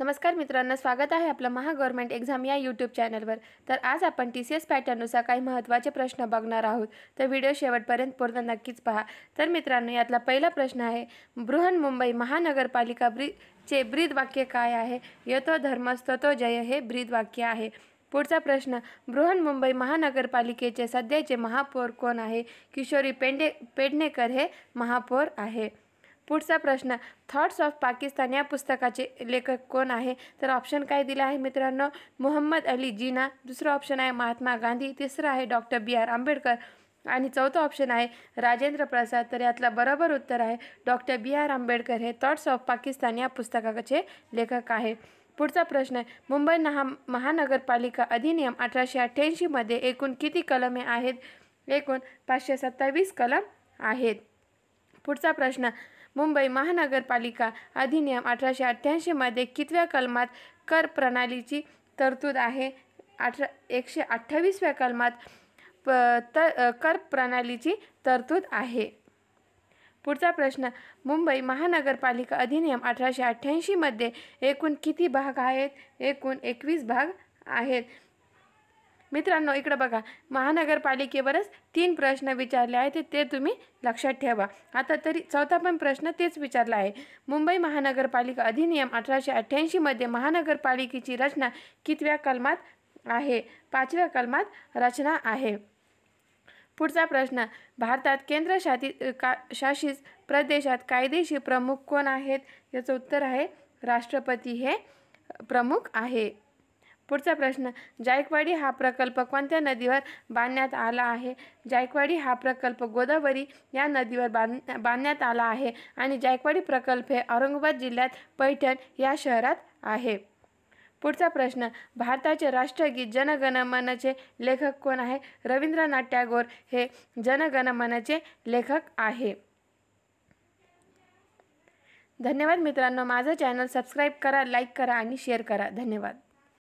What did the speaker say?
नमस्कार मित्रांनो, स्वागत आहे आपलं महा गव्हर्नमेंट एक्झाम या यूट्यूब चॅनलवर। तर आज आपण TCS पॅटर्ननुसार काही महत्त्वाचे प्रश्न बघणार आहोत। तर व्हिडिओ शेवटपर्यंत पूर्ण नक्कीच पहा। तर मित्रांनो, यातला पहिला प्रश्न आहे, बृहन्मुंबई महानगरपालिका चे ब्रीद वाक्य काय आहे? यतो धर्मस्ततो जय हे ब्रीद वाक्य आहे। पुढचा प्रश्न, बृहन्मुंबई महानगरपालिकेचे सध्याचे महापौर कोण आहे? किशोरी पेडणेकर हे महापौर आहे। पुढचा प्रश्न, थॉट्स ऑफ पाकिस्तान या पुस्तकाचे लेखक कोण आहे? तर ऑप्शन काय दिला आहे मित्रांनो? मोहम्मद अली जिना, दुसरा ऑप्शन आहे महात्मा गांधी, तिसरा आहे डॉक्टर BR आंबेडकर आणि चौथा ऑप्शन आहे राजेंद्र प्रसाद। तर यातला बरोबर उत्तर आहे डॉक्टर BR आंबेडकर हे थॉट्स ऑफ पाकिस्तान या पुस्तकाचे लेखक आहे। पुढचा प्रश्न आहे, मुंबई महानगरपालिका अधिनियम 1888 मध्ये एकूण किती कलमे आहेत? एकूण 527 कलम आहेत। पुढचा प्रश्न, मुंबई महानगरपालिका अधिनियम 1888 मध्ये कितव्या कलमात कर प्रणालीची तरतूद आहे? 128व्या कलमात कर प्रणालीची तरतूद आहे। पुढचा प्रश्न, मुंबई महानगरपालिका अधिनियम 1888 मध्ये एकूण किती भाग आहेत? एकूण 21 भाग आहेत। मित्रांनो, इकडे बघा, महानगरपालिकेवरच 3 प्रश्न विचारले आहेत, ते तुम्ही लक्षात ठेवा। आता तरी चौथा पण प्रश्न तेच विचारला आहे। मुंबई महानगरपालिका अधिनियम 1888 मध्ये महानगरपालिकेची रचना कितव्या कलमात आहे? 5व्या कलमात रचना आहे। पुढचा प्रश्न, भारतात शासित प्रदेशात कायदेशीर प्रमुख कोण आहेत? याचं उत्तर आहे राष्ट्रपती हे प्रमुख आहे। पुढचा प्रश्न, जायकवाडी हा प्रकल्प कोणत्या नदीवर बांधण्यात आला आहे? जायकवाडी हा प्रकल्प गोदावरी या नदीवर बांधण्यात आला आहे आणि जायकवाडी प्रकल्प हे औरंगाबाद जिल्ह्यात पैठण या शहरात आहे। पुढचा प्रश्न, भारताचे राष्ट्रगीत जन गण मनचे लेखक कोण आहे? रवींद्रनाथ टागोर हे जन गण मनचे लेखक आहे। धन्यवाद मित्रांनो, माझं चॅनल सबस्क्राईब करा, लाईक करा आणि शेअर करा। धन्यवाद।